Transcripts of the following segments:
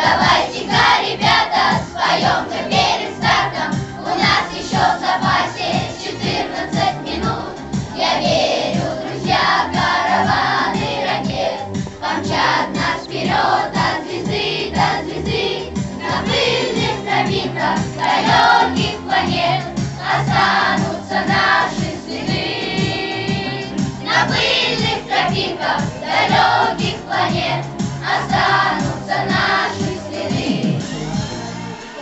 Давайте-ка, ребята, споем-ка перед стартом. У нас еще в запасе 14 минут. Я верю, друзья, караваны ракет помчат нас вперед от звезды до звезды. На пыльных тропинках далеких планет останутся наши следы. На пыльных тропинках далеких планет останутся наши следы.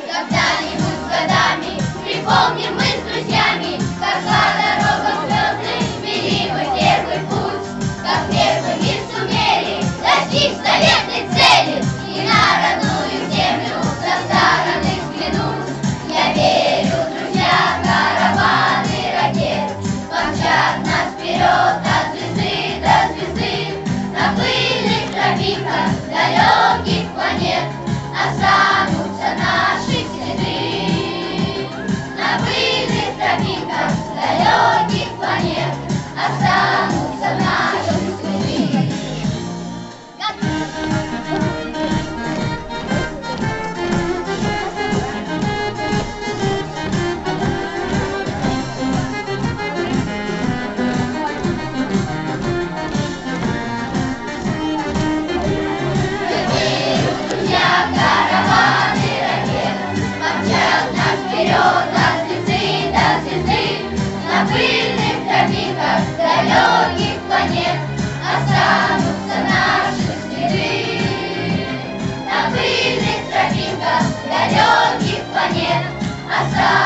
Когда-нибудь с годами припомним мы с друзьями, как шла дорога звездной, вели мы первый путь, как первыми сумели достичь заветной цели и на родную землю со стороны взглянуть. Я верю, друзья, караваны ракет помчат нас вперед от звезды до звезды. На пыльных тропинках далеких планет останутся наши следы. На пыльных тропинках далеких планет останутся наши следы. Караваны ракет помчат нас вперед от звезды до звезды. На пыльных тропинках далеких планет останутся наши следы. На пыльных тропинках далеких планет останутся